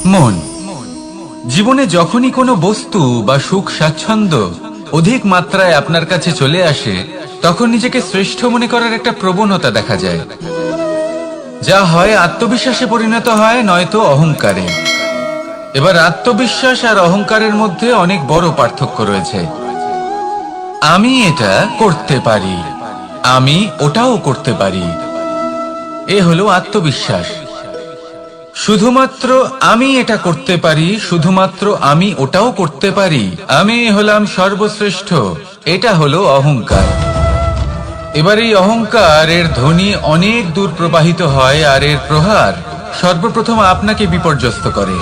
মন। জীবনে যখনই কোনো বস্তু বা সুখ স্বাচ্ছন্দ্য অধিক মাত্রায় আপনার কাছে চলে আসে, তখন নিজেকে শ্রেষ্ঠ মনে করার একটা প্রবণতা দেখা যায়, যা হয় আত্মবিশ্বাসে পরিণত হয়, নয়তো অহংকারে। এবার আত্মবিশ্বাস আর অহংকারের মধ্যে অনেক বড় পার্থক্য রয়েছে। আমি এটা করতে পারি, আমি ওটাও করতে পারি, এ হলো আত্মবিশ্বাস। শুধুমাত্র আমি এটা করতে পারি, শুধুমাত্র আমি ওটাও করতে পারি, আমি হলাম সর্বশ্রেষ্ঠ, এটা হলো অহংকার। এবার এই অহংকার এর ধ্বনি অনেক দূর প্রবাহিত হয়, আর এর প্রহার সর্বপ্রথম আপনাকে বিপর্যস্ত করে।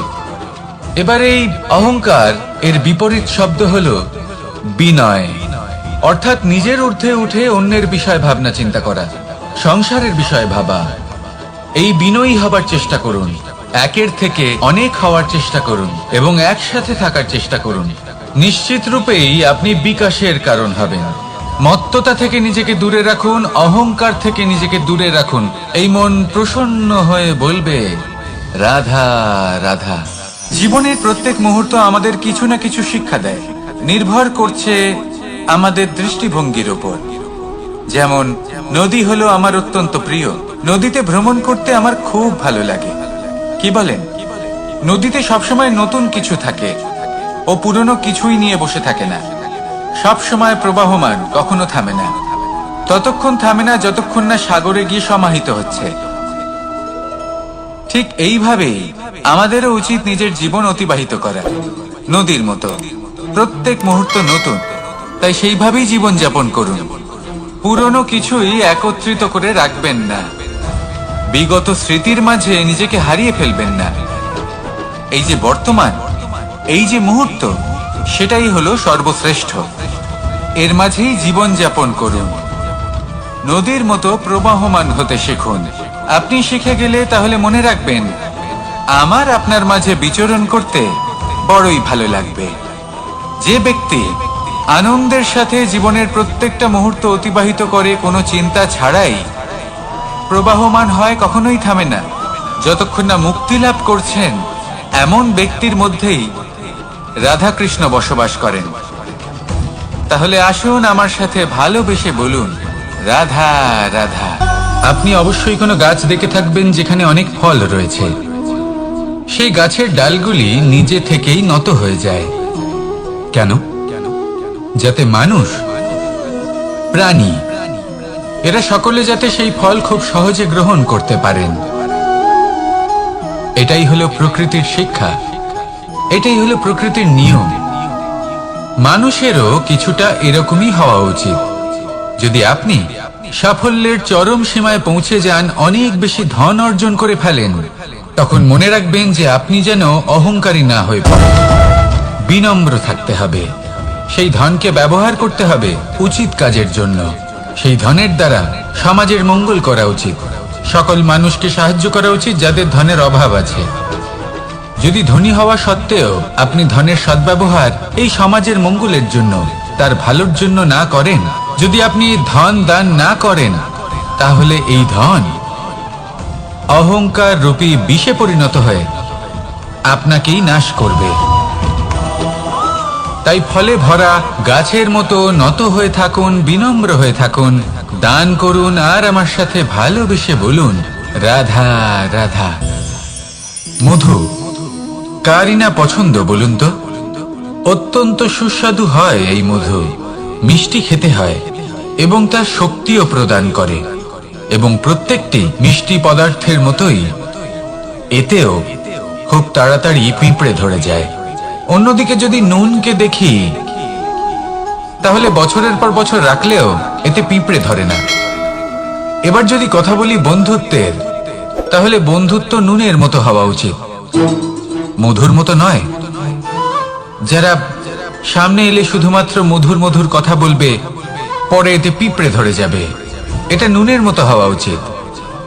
এবার এই অহংকার এর বিপরীত শব্দ হলো বিনয়, অর্থাৎ নিজের ঊর্ধ্বে উঠে অন্যের বিষয় ভাবনা চিন্তা করা, সংসারের বিষয়ে ভাবা। এই বিনয়ী হবার চেষ্টা করুন, একের থেকে অনেক হওয়ার চেষ্টা করুন এবং একসাথে থাকার চেষ্টা করুন। নিশ্চিত রূপেই আপনি বিকাশের কারণ হবেন। মত্ততা থেকে নিজেকে দূরে রাখুন, অহংকার থেকে নিজেকে দূরে রাখুন। এই মন প্রসন্ন হয়ে বলবে, রাধা রাধা। জীবনের প্রত্যেক মুহূর্ত আমাদের কিছু না কিছু শিক্ষা দেয়, নির্ভর করছে আমাদের দৃষ্টিভঙ্গির উপর। যেমন নদী হলো আমার অত্যন্ত প্রিয়, নদীতে ভ্রমণ করতে আমার খুব ভালো লাগে। কি বলেন? নদীতে সবসময় নতুন কিছু থাকে, ও পুরনো কিছুই নিয়ে বসে থাকে না, সব সময় প্রবাহমান, কখনো থামে না। ততক্ষণ থামে না যতক্ষণ না সাগরে গিয়ে সমাহিত হচ্ছে। ঠিক এইভাবেই আমাদেরও উচিত নিজের জীবন অতিবাহিত করা, নদীর মতো। প্রত্যেক মুহূর্ত নতুন, তাই সেইভাবেই জীবন যাপন করুন। পুরনো কিছুই একত্রিত করে রাখবেন না, বিগত স্মৃতির মাঝে নিজেকে হারিয়ে ফেলবেন না। এই যে বর্তমান, এই যে মুহূর্ত, সেটাই হলো সর্বশ্রেষ্ঠ। এর মাঝেই জীবন যাপন করুন, নদীর মতো প্রবাহমান হতে শিখুন। আপনি শিখে গেলে তাহলে মনে রাখবেন, আমার আপনার মাঝে বিচরণ করতে বড়ই ভালো লাগবে। যে ব্যক্তি আনন্দের সাথে জীবনের প্রত্যেকটা মুহূর্ত অতিবাহিত করে, কোনো চিন্তা ছাড়াই প্রবাহমান হয়, কখনোই থামে না, যতক্ষণ না মুক্তি লাভ করছেন, এমন ব্যক্তির মধ্যেই রাধাকৃষ্ণ বসবাস করেন। তাহলে আসুন আমার সাথে ভালোবেসে বলুন, রাধা রাধা। আপনি অবশ্যই কোনো গাছ দেখে থাকবেন যেখানে অনেক ফল রয়েছে। সেই গাছের ডালগুলি নিজে থেকেই নত হয়ে যায়। কেন? যাতে মানুষ, প্রাণী, এরা সকলে যাতে সেই ফল খুব সহজে গ্রহণ করতে পারেন। এটাই হলো প্রকৃতির শিক্ষা, এটাই হলো প্রকৃতির নিয়ম। মানুষেরও কিছুটা এরকমই হওয়া উচিত। যদি আপনি সাফল্যের চরম সীমায় পৌঁছে যান, অনেক বেশি ধন অর্জন করে ফেলেন, তখন মনে রাখবেন যে আপনি যেন অহংকারী না হয়ে পড়েন। বিনম্র থাকতে হবে, সেই ধনকে ব্যবহার করতে হবে উচিত কাজের জন্য। সেই ধনের দ্বারা সমাজের মঙ্গল করা উচিত, সকল মানুষকে সাহায্য করা উচিত যাদের ধনের অভাব আছে। যদি ধনী হওয়া সত্ত্বেও আপনি ধনের সদ্ব্যবহার এই সমাজের মঙ্গলের জন্য, তার ভালোর জন্য না করেন, যদি আপনি ধন দান না করেন, তাহলে এই ধন অহংকার রূপী বিষে পরিণত হয়ে আপনাকেই নাশ করবে। তাই ফলে ভরা গাছের মতো নত হয়ে থাকুন, বিনম্র হয়ে থাকুন, দান করুন, আর আমার সাথে ভালোবেসে বলুন, রাধা রাধা। মধু কারই না পছন্দ বলুন তো? অত্যন্ত সুস্বাদু হয় এই মধু, মিষ্টি খেতে হয় এবং তার শক্তিও প্রদান করে। এবং প্রত্যেকটি মিষ্টি পদার্থের মতোই এতেও খুব তাড়াতাড়ি পিঁপড়ে ধরে যায়। অন্যদিকে যদি নুনকে দেখি, তাহলে বছরের পর বছর রাখলেও এতে পিঁপড়ে ধরে না। এবার যদি কথা বলি বন্ধুত্বের, তাহলে বন্ধুত্ব নুনের মতো হওয়া উচিত, মধুর মতো নয়। যারা সামনে এলে শুধুমাত্র মধুর মধুর কথা বলবে, পরে এতে পিঁপড়ে ধরে যাবে। এটা নুনের মতো হওয়া উচিত।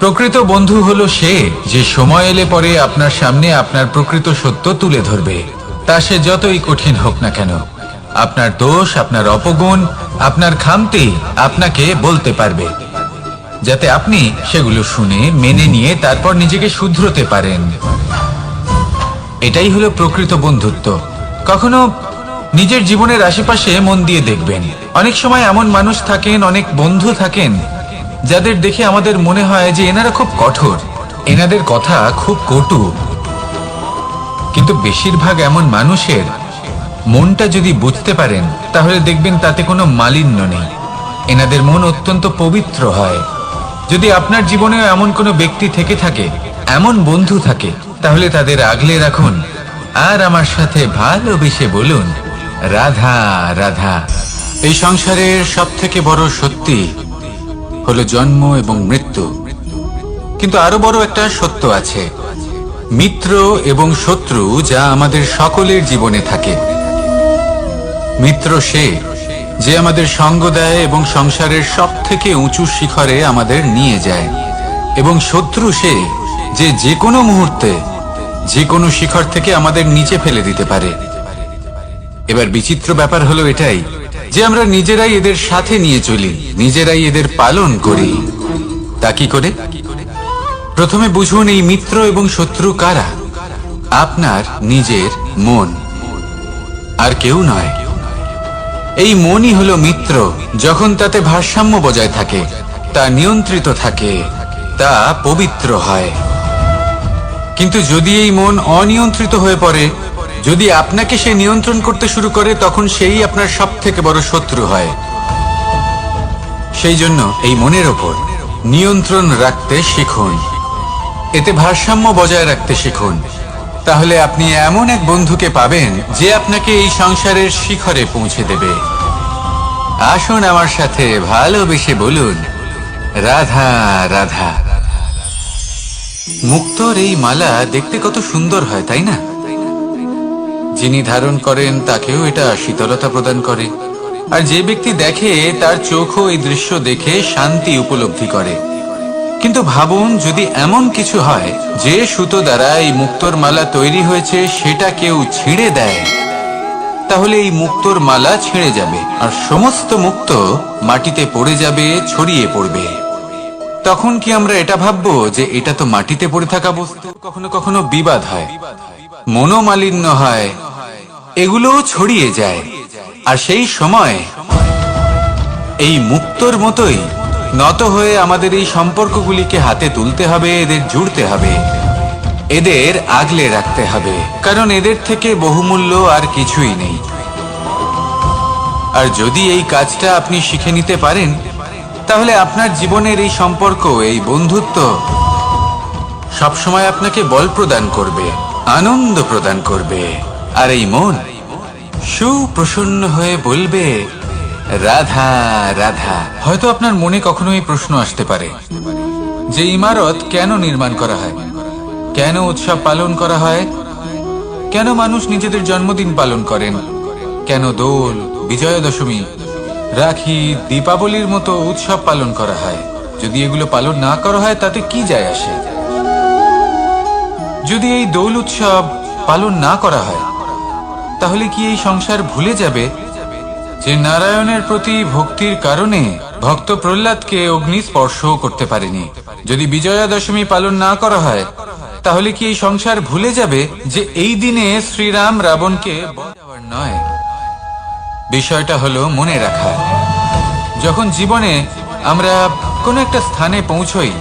প্রকৃত বন্ধু হলো সে, যে সময় এলে পরে আপনার সামনে আপনার প্রকৃত সত্য তুলে ধরবে, তা সে যতই কঠিন হোক না কেন। আপনার দোষ, আপনার অপগুণ, আপনার খামতি আপনাকে বলতে পারবে, যাতে আপনি সেগুলো শুনে মেনে নিয়ে তারপর নিজেকে শুধরোতে পারেন। এটাই হলো প্রকৃত বন্ধুত্ব। কখনো নিজের জীবনের আশেপাশে মন দিয়ে দেখবেন, অনেক সময় এমন মানুষ থাকেন, অনেক বন্ধু থাকেন যাদের দেখে আমাদের মনে হয় যে এনারা খুব কঠোর, এনাদের কথা খুব কটু। কিন্তু বেশিরভাগ এমন মানুষের মনটা যদি বুঝতে পারেন তাহলে দেখবেন তাতে কোনো মালিন্য নেই, এনাদের মন অত্যন্ত পবিত্র হয়। যদি আপনার জীবনেও এমন কোনো ব্যক্তি থেকে থাকে, এমন বন্ধু থাকে, তাহলে তাদের আগলে রাখুন আর আমার সাথে ভালোবেসে বলুন, রাধা রাধা। এই সংসারের সব থেকে বড় সত্যি হলো জন্ম এবং মৃত্যু, কিন্তু আরো বড় একটা সত্য আছে, মিত্র এবং শত্রু, যা আমাদের সকলের জীবনে থাকে। মিত্র সে যে আমাদের সঙ্গ দেয় এবং সংসারের সব থেকে উঁচু শিখরে আমাদের নিয়ে যায়, এবং শত্রু সে যে যে কোনো মুহূর্তে যে কোনো শিখর থেকে আমাদের নিচে ফেলে দিতে পারে। এবার বিচিত্র ব্যাপার হলো এটাই যে আমরা নিজেরাই এদের সাথে নিয়ে চলি, নিজেরাই এদের পালন করি। তা কি করে? প্রথমে বুঝুন এই মিত্র এবং শত্রু কারা। আপনার নিজের মন, আর কেউ নয়। এই মনই হলো মিত্র যখন তাতে ভারসাম্য বজায় থাকে, তা নিয়ন্ত্রিত থাকে, তা পবিত্র হয়। কিন্তু যদি এই মন অনিয়ন্ত্রিত হয়ে পড়ে, যদি আপনাকে সে নিয়ন্ত্রণ করতে শুরু করে, তখন সেই আপনার সব থেকে বড় শত্রু হয়। সেই জন্য এই মনের ওপর নিয়ন্ত্রণ রাখতে শিখুন, এতে ভারসাম্য বজায় রাখতে শিখুন। তাহলে আপনি এমন এক বন্ধুকে পাবেন যে আপনাকে এই সংসারের শিখরে পৌঁছে দেবে। আসুন আমার সাথে ভালোবেসে বলুন, রাধা রাধা। মুক্তোর এই মালা দেখতে কত সুন্দর হয়, তাই না? যিনি ধারণ করেন তাকেও এটা শীতলতা প্রদান করে, আর যে ব্যক্তি দেখে তার চোখও এই দৃশ্য দেখে শান্তি উপলব্ধি করে। কিন্তু ভাবুন, যদি এমন কিছু হয় যে সুতো দ্বারা এই মুক্তোর মালা তৈরি হয়েছে সেটা কেউ ছিঁড়ে দেয়, তাহলে এই মুক্তোর মালা ছিঁড়ে যাবে আর সমস্ত মুক্তো মাটিতে পড়ে যাবে, ছড়িয়ে পড়বে। তখন কি আমরা এটা ভাববো যে এটা তো মাটিতে পড়ে থাকা বস্তু? কখনো কখনো বিবাদ হয়, মনোমালিন্য হয়, এগুলোও ছড়িয়ে যায়। আর সেই সময় এই মুক্তোর মতোই নত হয়ে আমাদের এই সম্পর্কগুলিকে হাতে তুলতে হবে, এদের জুড়তে হবে, এদের আগলে রাখতে হবে, কারণ এদের থেকে বহুমূল্য আর কিছুই নেই। আর যদি এই কাজটা আপনি শিখে নিতে পারেন, তাহলে আপনার জীবনের এই সম্পর্ক, এই বন্ধুত্ব সবসময় আপনাকে বল প্রদান করবে, আনন্দ প্রদান করবে। আর এই মন সুপ্রসন্ন হয়ে বলবে, রাধা রাধা। হয়তো আপনার মনে কখনো এই প্রশ্ন আসতে পারে যে ইমারত কেন নির্মাণ করা হয়, কেন উৎসব পালন করা হয়, কেন মানুষ নিজেদের জন্মদিন পালন করেন, কেন দোল, বিজয়া দশমী, রাখি, দীপাবলির মতো উৎসব পালন করা হয়। যদি এগুলো পালন না করা হয় তাতে কি যায় আসে? যদি এই দোল উৎসব পালন না করা হয়, তাহলে কি এই সংসার ভুলে যাবে যে নারায়ণের প্রতি ভক্তির কারণে ভক্ত প্রহ্লাদকে অগ্নি স্পর্শ করতে পারেনি? যদি বিজয়া দশমী পালন না করা হয়, তাহলে কি এই সংসার ভুলে যাবে যে এই দিনে শ্রীরাম রাবণকে বধ নয়? বিষয়টা হলো মনে রাখা। যখন জীবনে আমরা কোনো একটা স্থানে পৌঁছই,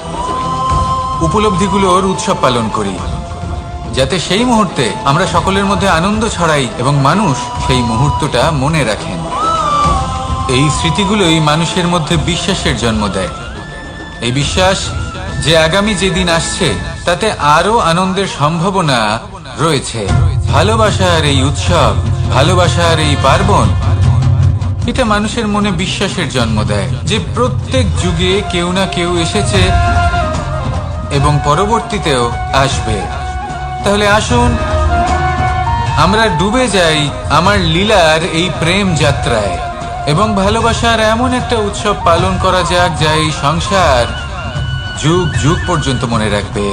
উপলব্ধিগুলোর উৎসব পালন করি, যাতে সেই মুহূর্তে আমরা সকলের মধ্যে আনন্দ ছড়াই এবং মানুষ সেই মুহূর্তটা মনে রাখেন। এই স্মৃতিগুলোই মানুষের মধ্যে বিশ্বাসের জন্ম দেয়। এই বিশ্বাস যে আগামী যেদিন আসছে তাতে আরো আনন্দের সম্ভাবনা রয়েছে। ভালোবাসার এই উৎসব, ভালোবাসার এই পার্বণ, এটা মানুষের মনে বিশ্বাসের জন্ম দেয় যে প্রত্যেক যুগে কেউ না কেউ এসেছে এবং পরবর্তীতেও আসবে। তাহলে আসুন আমরা ডুবে যাই আমার লীলার এই প্রেম যাত্রায় এবং ভালোবাসার এমন একটা উৎসব পালন করা যাক যা এই সংসার যুগ যুগ পর্যন্ত মনে রাখবে।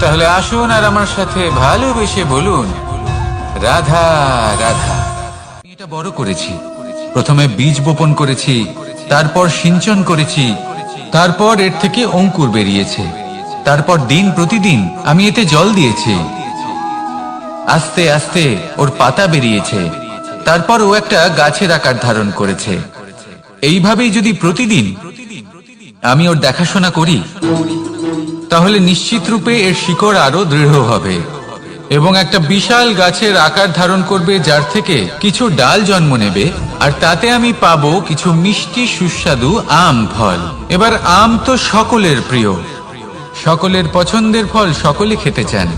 তাহলে আসুন আর আমার সাথে ভালোবেসে বলুন, রাধা রাধা। এটা বড় করেছি, প্রথমে বীজ বপন করেছি, তারপর সিঞ্চন করেছি, তারপর এর থেকে অঙ্কুর বেরিয়েছে, তারপর দিন প্রতিদিন আমি এতে জল দিয়েছি, আস্তে আস্তে ওর পাতা বেরিয়েছে, তারপর ও একটা গাছের আকার ধারণ করেছে। এইভাবেই যদি প্রতিদিন আমি ওর দেখাশোনা করি, তাহলে নিশ্চিত রূপে এর শিকড় আরো দৃঢ় হবে এবং একটা বিশাল গাছের আকার ধারণ করবে, যার থেকে কিছু ডাল জন্ম নেবে, আর তাতে আমি পাবো কিছু মিষ্টি সুস্বাদু আম ফল। এবার আম তো সকলের প্রিয়, সকলের পছন্দের ফল, সকলে খেতে চান।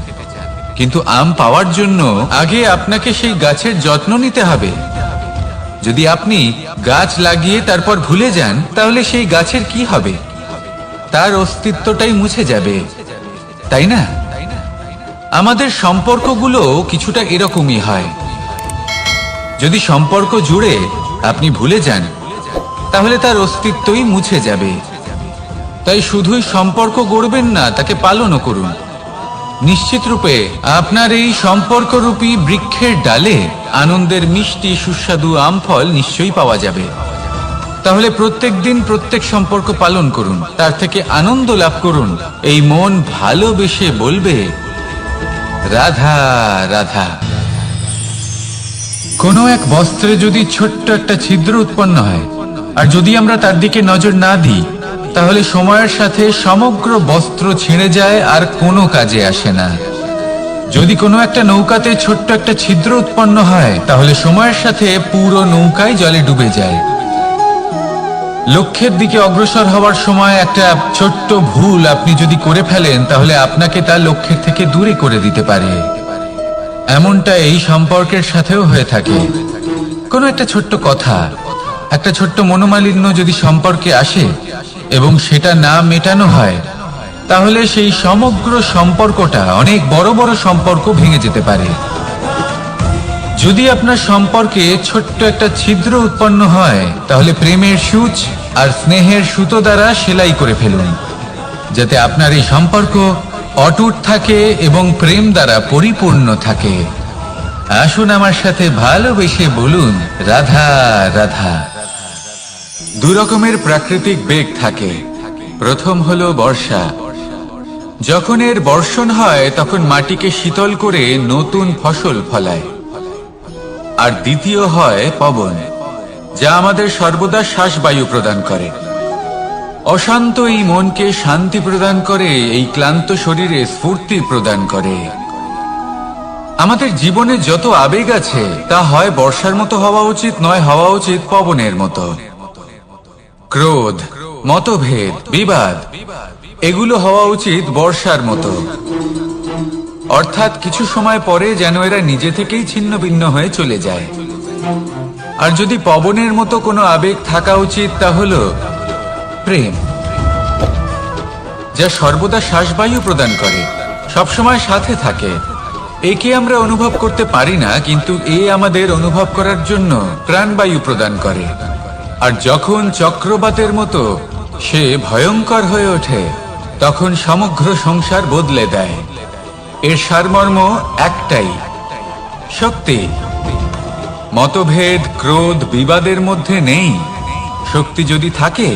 কিন্তু আম পাওয়ার জন্য আগে আপনাকে সেই গাছের যত্ন নিতে হবে। যদি আপনি গাছ লাগিয়ে তারপর ভুলে যান, তাহলে সেই গাছের কি হবে? তার অস্তিত্বটাই মুছে যাবে, তাই না? আমাদের সম্পর্কগুলো কিছুটা এরকমই হয়। যদি সম্পর্ক জুড়ে আপনি ভুলে যান, তাহলে তার অস্তিত্বই মুছে যাবে। তাই শুধুই সম্পর্ক গড়বেন না, তাকে পালনও করুন। নিশ্চিত রূপে আপনার এই সম্পর্করূপী বৃক্ষের ডালে আনন্দের মিষ্টি সুস্বাদু আম ফল নিশ্চয়ই পাওয়া যাবে। তাহলে প্রত্যেক দিন প্রত্যেক সম্পর্ক পালন করুন, তার থেকে আনন্দ লাভ করুন। এই মন ভালোবেসে বলবে, রাধা রাধা। কোনো এক বস্ত্রে যদি ছোট্ট একটা ছিদ্র উৎপন্ন হয়, আর যদি আমরা তার দিকে নজর না দিই, তাহলে সময়ের সাথে সমগ্র বস্ত্র ছিঁড়ে যায় আর কোনো কাজে আসে না। যদি কোনো একটা নৌকাতে ছোট্ট একটা ছিদ্র উৎপন্ন হয়, তাহলে সময়ের সাথে পুরো নৌকাই জলে ডুবে যায়। লক্ষ্যের দিকে অগ্রসর হওয়ার সময় একটা ছোট্ট ভুল আপনি যদি করে ফেলেন, তাহলে আপনাকে তার লক্ষ্যের থেকে দূরে করে দিতে পারে। এমনটা এই সম্পর্কের সাথেও হয়ে থাকে। কোনো একটা ছোট্ট কথা, একটা ছোট্ট মনোমালিন্য যদি সম্পর্কে আসে এবং সেটা না মেটানো হয়, তাহলে সেই সমগ্র সম্পর্কটা, অনেক বড় বড় সম্পর্ক ভেঙে যেতে পারে। যদি আপনার সম্পর্কে ছোট্ট একটা ছিদ্র উৎপন্ন হয়, তাহলে প্রেমের সূচ আর স্নেহের সুতো দ্বারা সেলাই করে ফেলুন, যাতে আপনার এই সম্পর্ক অটুট থাকে এবং প্রেম দ্বারা পরিপূর্ণ থাকে। আসুন আমার সাথে ভালোবেসে বলুন, রাধা রাধা। দু রকমের প্রাকৃতিক বেগ থাকে। প্রথম হলো বর্ষা। যখন এর বর্ষণ হয়, তখন মাটিকে শীতল করে নতুন ফসল ফলায়। আর দ্বিতীয় হয় পবন, যা আমাদের সর্বদা শ্বাসবায়ু প্রদান করে। অশান্ত এই মনকে শান্তি প্রদান করে, এই ক্লান্ত শরীরে স্ফূর্তি প্রদান করে। আমাদের জীবনে যত আবেগ আছে, তা হয় বর্ষার মতো হওয়া উচিত, নয় হওয়া উচিত পবনের মতো। ক্রোধ, মতভেদ, বিবাদ, এগুলো হওয়া উচিত বর্ষার মতো। অর্থাৎ কিছু সময় পরে যেন এরা নিজে থেকেই ছিন্ন ভিন্ন হয়ে চলে যায়। আর যদি পবনের মতো কোনো আবেগ থাকা উচিত, তা হলো প্রেম, যা সর্বদা শ্বাসবায়ু প্রদান করে, সবসময় সাথে থাকে। একে আমরা অনুভব করতে পারি না, কিন্তু এ আমাদের অনুভব করার জন্য প্রাণবায়ু প্রদান করে। আর যখন চক্রবাতের মতো সে ভয়ঙ্কর হয়ে ওঠে, তখন সমগ্র সংসার বদলে দেয়। এর সারমর্ম একটাই, শক্তি। মতভেদ, ক্রোধ, বিবাদের মধ্যে নেই। শক্তি যদি থাকে,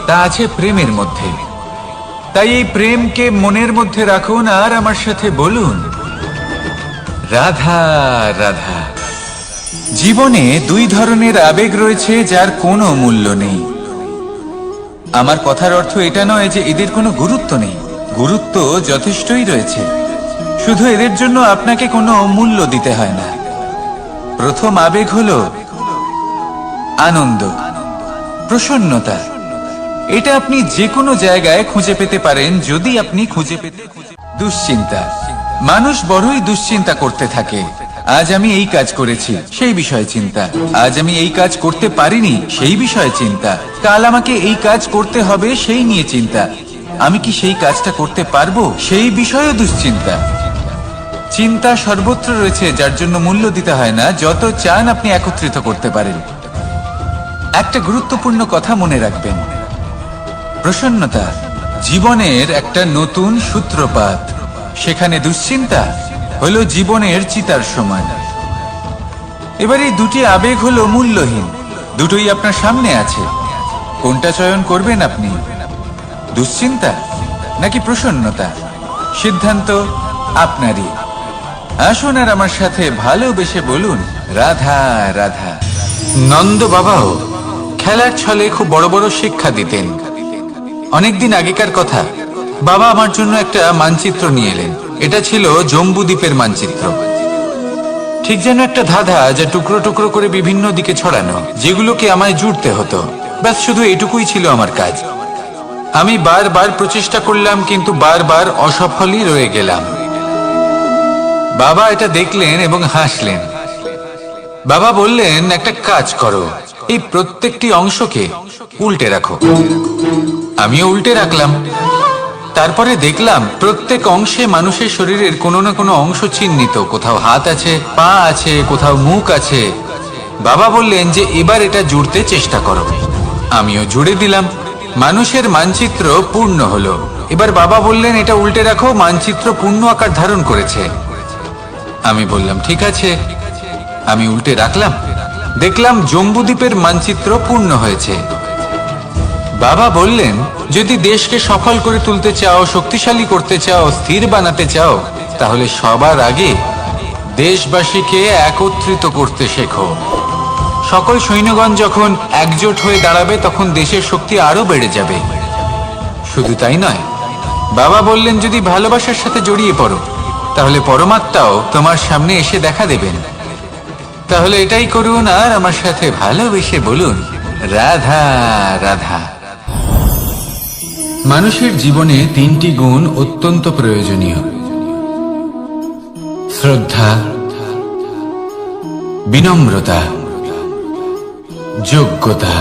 তা আছে প্রেমের মধ্যে। তাই এই প্রেমকে মনের মধ্যে রাখুন আর আমার সাথে বলুন, রাধা রাধা। জীবনে দুই ধরনের আবেগ রয়েছে, যার কোনো মূল্য নেই। আমার কথার অর্থ এটা নয় যে এদের কোনো গুরুত্ব নেই। গুরুত্ব যথেষ্টই রয়েছে, শুধু এদের জন্য আপনাকে কোনো মূল্য দিতে হয় না। প্রথম আবেগ হলো আনন্দ, প্রসন্নতা। এটা আপনি যে কোনো জায়গায় খুঁজে পেতে পারেন, যদি আপনি খুঁজে পেতে। দুশ্চিন্তা, মানুষ বড়ই দুশ্চিন্তা করতে থাকে। আজ আমি এই কাজ করেছি, সেই বিষয়ে চিন্তা। আজ আমি এই কাজ করতে পারিনি, সেই বিষয়ে চিন্তা। কাল আমাকে এই কাজ করতে হবে, সেই নিয়ে চিন্তা। আমি কি সেই কাজটা করতে পারবো, সেই বিষয়ে দুশ্চিন্তা। চিন্তা সর্বত্র রয়েছে, যার জন্য মূল্য দিতে হয় না। যত চান আপনি একত্রিত করতে পারেন। একটা গুরুত্বপূর্ণ কথা মনে রাখবেন, প্রসন্নতা জীবনের একটা নতুন সূত্রপাত। সেখানে দুশ্চিন্তা হলো জীবনের চিতার সমান। এবার এই দুটি আবেগ হলো মূল্যহীন, দুটোই আপনার সামনে আছে। কোনটা চয়ন করবেন আপনি, দুশ্চিন্তা নাকি প্রসন্নতা? সিদ্ধান্ত আপনারই। আসুন আর আমার সাথে ভালোবেসে বলুন, রাধা রাধা। নন্দ বাবাও খেলার ছলে খুব বড় বড় শিক্ষা দিতেন। অনেকদিন আগেকার কথা, বাবা আমার জন্য একটা মানচিত্র নিয়ে এলেন। এটা ছিল জম্বুদ্বীপের মানচিত্র, ঠিক যেন একটা ধাঁধা, যা টুকরো টুকরো করে বিভিন্ন দিকে ছড়ানো, যেগুলোকে আমায় জুড়তে হতো। ব্যাস শুধু এটুকুই ছিল আমার কাজ। আমি বারবার প্রচেষ্টা করলাম, কিন্তু বারবার অসফলই রয়ে গেলাম। বাবা এটা দেখলেন এবং হাসলেন। বাবা বললেন, একটা কাজ করো, এই প্রত্যেকটি অংশকে উল্টে রাখো। আমিও উল্টে রাখলাম। তারপরে দেখলাম প্রত্যেক অংশে মানুষের শরীরের কোনো না কোনো অংশ চিহ্নিত। কোথাও হাত আছে, পা আছে, কোথাও মুখ আছে। বাবা বললেন যে এবার এটা জুড়তে চেষ্টা করো। আমিও জুড়ে দিলাম। মানুষের মানচিত্র পূর্ণ হলো। এবার বাবা বললেন, এটা উল্টে রাখো, মানচিত্র পূর্ণ আকার ধারণ করেছে। আমি বললাম, ঠিক আছে। আমি উল্টে রাখলাম, দেখলাম জম্বুদ্বীপের মানচিত্র পূর্ণ হয়েছে। বাবা বললেন, যদি দেশকে সফল করে তুলতে চাও, শক্তিশালী করতে চাও, স্থির বানাতে চাও, তাহলে সবার আগে দেশবাসীকে একত্রিত করতে শেখো। সকল সৈন্যগণ যখন একজোট হয়ে দাঁড়াবে, তখন দেশের শক্তি আরো বেড়ে যাবে। শুধু তাই নয়, বাবা বললেন, যদি ভালোবাসার সাথে জড়িয়ে পড়ো, তাহলে পরমাত্মাও তোমার সামনে এসে দেখা দেবেন। তাহলে এটাই করুন আর আমার সাথে ভালোবেসে বলুন, রাধা রাধা। মানুষের জীবনে তিনটি গুণ অত্যন্ত প্রয়োজনীয়: শ্রদ্ধা, বিনম্রতা, যোগ্যতা।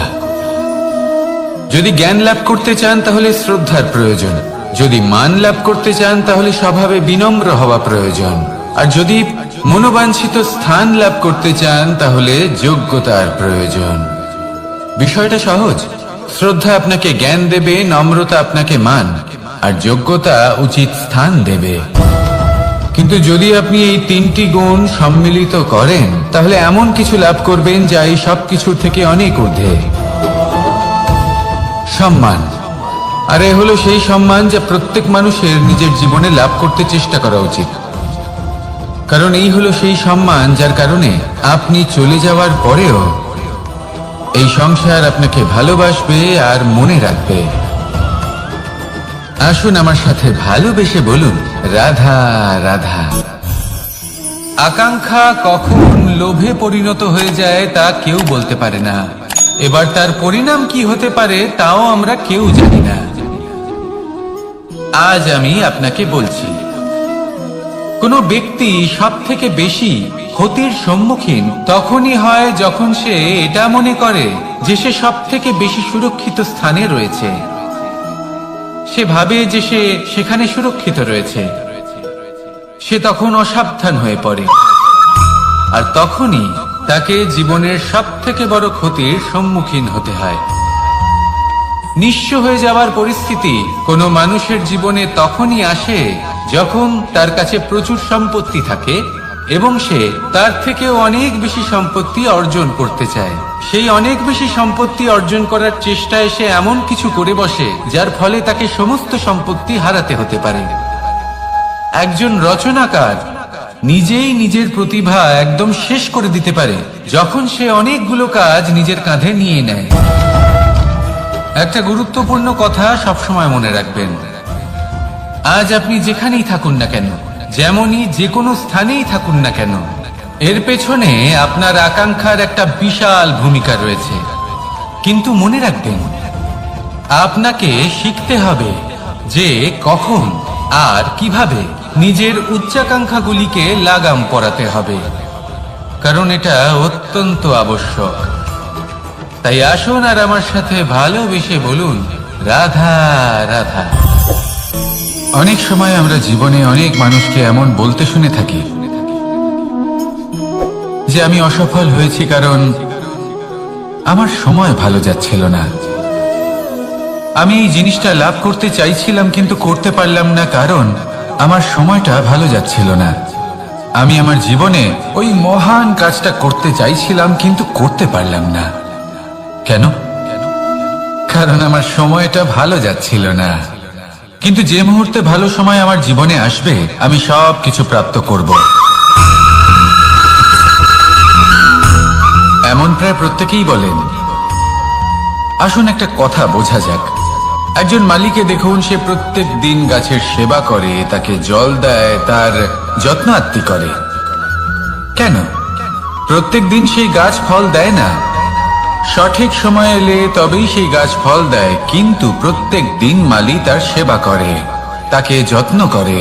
যদি জ্ঞান লাভ করতে চান, তাহলে শ্রদ্ধার প্রয়োজন। যদি মান লাভ করতে চান, তাহলে স্বভাবে বিনম্র হওয়া প্রয়োজন। আর যদি মনোবাঞ্ছিত স্থান লাভ করতে চান, তাহলে যোগ্যতার প্রয়োজন। বিষয়টা সহজ। শ্রদ্ধা আপনাকে জ্ঞান দেবে, নম্রতা আপনাকে মান, আর যোগ্যতা উচিত স্থান দেবে। কিন্তু যদি আপনি এই তিনটি গুণ সম্মিলিত করেন, তাহলে এমন কিছু লাভ করবেন যা এই সব কিছুর থেকে অনেক ঊর্ধ্বে। সম্মান। আর এ হলো সেই সম্মান যা প্রত্যেক মানুষের নিজের জীবনে লাভ করতে চেষ্টা করা উচিত। কারণ এই হলো সেই সম্মান যার কারণে আপনি চলে যাওয়ার পরেও এই সংসার আপনাকে ভালোবাসবে আর মনে রাখবে। আসুন আমার সাথে ভালোবেসে বলুন, রাধা রাধা। আকাঙ্ক্ষা কখন লোভে পরিণত হয়ে যায় তা কেউ বলতে পারে না। এবার তার পরিণাম কি হতে পারে তাও আমরা কেউ জানি না। আজ আমি আপনাকে বলছি, কোনো ব্যক্তি সব থেকে বেশি ক্ষতির সম্মুখীন তখনই হয় যখন সে এটা মনে করে যে সে সব থেকে বেশি সুরক্ষিত স্থানে রয়েছে। সে ভাবে যে সে সেখানে সুরক্ষিত রয়েছে। সে তখন অসাবধান হয়ে পড়ে, আর তখনই তাকে জীবনের সব থেকে বড় ক্ষতির সম্মুখীন হতে হয়। নিঃস্ব হয়ে যাওয়ার পরিস্থিতি কোনো মানুষের জীবনে তখনই আসে যখন তার কাছে প্রচুর সম্পত্তি থাকে এবং সে তার থেকেও অনেক বেশি সম্পত্তি অর্জন করতে চায়। সেই অনেক বেশি সম্পত্তি অর্জন করার চেষ্টায় সে এমন কিছু করে বসে যার ফলে তাকে সমস্ত সম্পত্তি হারাতে হতে পারে। একজন রচনাকার নিজেই নিজের প্রতিভা একদম শেষ করে দিতে পারে যখন সে অনেকগুলো কাজ নিজের কাঁধে নিয়ে নেয়। একটা গুরুত্বপূর্ণ কথা সবসময় মনে রাখবেন, আজ আপনি যেখানেই থাকুন না কেন, যেমনই যে কোনো স্থানেই থাকুন না কেন, এর পেছনে আপনার আকাঙ্ক্ষার একটা বিশাল ভূমিকা রয়েছে। কিন্তু মনে রাখবেন, আপনাকে শিখতে হবে যে কখন আর কিভাবে নিজের উচ্চাকাঙ্ক্ষাগুলিকে লাগাম পরাতে হবে, কারণ এটা অত্যন্ত আবশ্যক। তাই আসুন আর আমার সাথে ভালোবেসে বলুন, রাধা রাধা। অনেক সময় আমরা জীবনে অনেক মানুষকে এমন বলতে শুনে থাকি যে আমি অসফল হয়েছি কারণ আমার সময় ভালো যাচ্ছিল না। আমি এই জিনিসটা লাভ করতে চাইছিলাম কিন্তু করতে পারলাম না কারণ আমার সময়টা ভালো যাচ্ছিল না। আমি আমার জীবনে ওই মহান কাজটা করতে চাইছিলাম কিন্তু করতে পারলাম না। কেন? কারণ আমার সময়টা ভালো যাচ্ছিল না। কিন্তু যে মুহূর্তে ভালো সময় আমার জীবনে আসবে, আমি সব কিছু প্রাপ্ত করব। এমন প্রায় প্রত্যেকেই বলেন। আসুন একটা কথা বোঝা যাক। একজন মালিকে দেখুন, সে প্রত্যেক দিন গাছের সেবা করে, তাকে জল দেয়, তার যত্ন আত্তি করে। কেন প্রত্যেক দিন সেই গাছ ফল দেয় না? সঠিক সময় এলে তবেই সেই গাছ ফল দেয়, কিন্তু প্রত্যেক দিন মালি তার সেবা করে, তাকে যত্ন করে।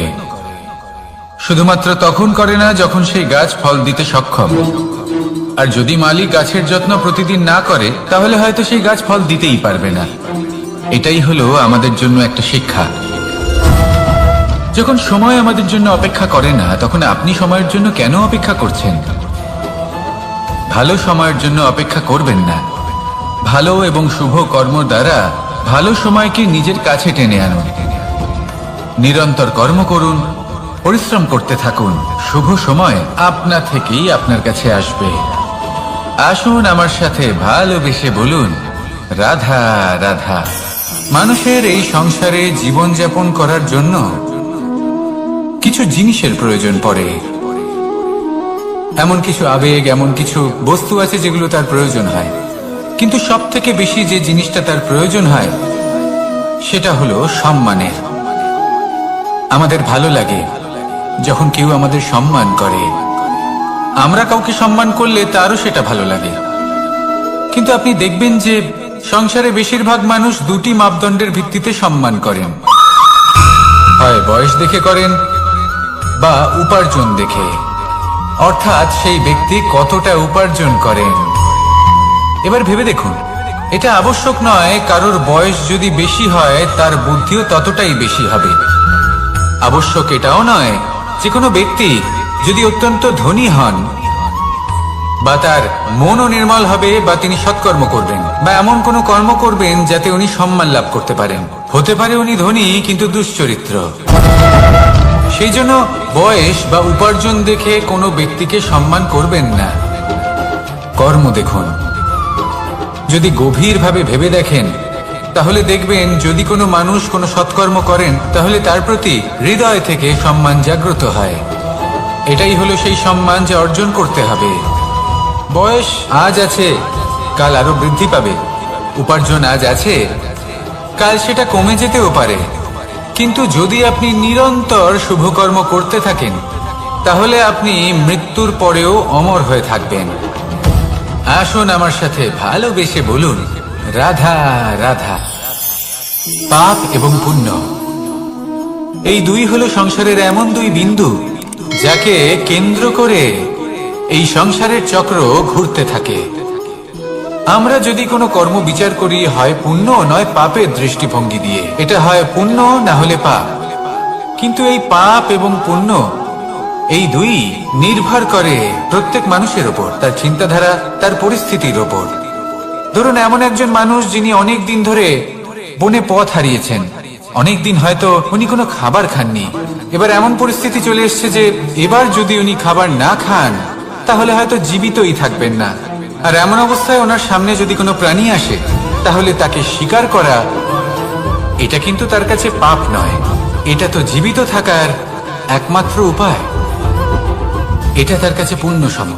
শুধুমাত্র তখন করে না যখন সেই গাছ ফল দিতে সক্ষম। আর যদি মালিক গাছের যত্ন প্রতিদিন না করে, তাহলে হয়তো সেই গাছ ফল দিতেই পারবে না। এটাই হলো আমাদের জন্য একটা শিক্ষা। যখন সময় আমাদের জন্য অপেক্ষা করে না, তখন আপনি সময়ের জন্য কেন অপেক্ষা করছেন? ভালো সময়ের জন্য অপেক্ষা করবেন না। ভালো এবং শুভ কর্ম দ্বারা ভালো সময়কে নিজের কাছে টেনে আনুন। নিরন্তর কর্ম করুন, পরিশ্রম করতে থাকুন। শুভ সময় আপনা থেকেই আপনার কাছে আসবে। আসুন আমার সাথে ভালোবেসে বলুন, রাধা রাধা। মানুষের এই সংসারে জীবনযাপন করার জন্য কিছু জিনিসের প্রয়োজন পড়ে। এমন কিছু আবেগ, এমন কিছু বস্তু আছে যেগুলো তার প্রয়োজন হয়। কিন্তু সব থেকে বেশি যে জিনিসটা তার প্রয়োজন হয় সেটা হলো সম্মানের। আমাদের ভালো লাগে যখন কেউ আমাদের সম্মান করে। আমরা কাউকে সম্মান করলে তারও সেটা ভালো লাগে। কিন্তু আপনি দেখবেন যে সংসারে বেশিরভাগ মানুষ দুটি মাপদণ্ডের ভিত্তিতে সম্মান করেন। হয় বয়স দেখে করেন বা উপার্জন দেখে, অর্থাৎ সেই ব্যক্তি কতটা উপার্জন করেন। এবার ভেবে দেখুন, এটা আবশ্যক নয় কারোর বয়স যদি বেশি হয় তার বুদ্ধিও ততটাই বেশি হবে। আবশ্যক এটাও নয় যে কোনো ব্যক্তি যদি অত্যন্ত ধনী হন বা তার মনও নির্মল হবে বা তিনি সৎকর্ম করবেন বা এমন কোনো কর্ম করবেন যাতে উনি সম্মান লাভ করতে পারেন। হতে পারে উনি ধনী কিন্তু দুশ্চরিত্র। সেই জন্য বয়স বা উপার্জন দেখে কোনো ব্যক্তিকে সম্মান করবেন না। কর্ম দেখুন। যদি গভীরভাবে ভেবে দেখেন তাহলে দেখবেন যদি কোনো মানুষ কোনো সৎকর্ম করেন তাহলে তার প্রতি হৃদয় থেকে সম্মান জাগ্রত হয়। এটাই হলো সেই সম্মান যা অর্জন করতে হবে। বয়স আজ আছে, কাল আরো বৃদ্ধি পাবে। উপার্জন আজ আছে, কাল সেটা কমে যেতেও পারে। কিন্তু যদি আপনি নিরন্তর শুভকর্ম করতে থাকেন তাহলে আপনি মৃত্যুর পরেও অমর হয়ে থাকবেন। আসুন আমার সাথে ভালোবেসে বলুন, রাধা রাধা। পাপ এবং পুণ্য, এই দুই হলো সংসারের এমন দুই বিন্দু যাকে কেন্দ্র করে এই সংসারের চক্র ঘুরতে থাকে। আমরা যদি কোনো কর্ম বিচার করি, হয় পুণ্য নয় পাপের দৃষ্টিভঙ্গি দিয়ে, এটা হয় পুণ্য না হলে পাপ। কিন্তু এই পাপ এবং পুণ্য এই দুই নির্ভর করে প্রত্যেক মানুষের ওপর, তার চিন্তাধারা, তার পরিস্থিতির ওপর। ধরুন এমন একজন মানুষ যিনি অনেক দিন ধরে বনে পথ হারিয়েছেন, অনেক দিন হয়তো উনি কোনো খাবার খাননি। এবার এমন পরিস্থিতি চলে এসছে যে এবার যদি উনি খাবার না খান তাহলে হয়তো জীবিতই থাকবেন না। আর এমন অবস্থায় ওনার সামনে যদি কোনো প্রাণী আসে তাহলে তাকে শিকার করা, এটা কিন্তু তার কাছে পাপ নয়। এটা তো জীবিত থাকার একমাত্র উপায়। এটা তার কাছে পুণ্য সম।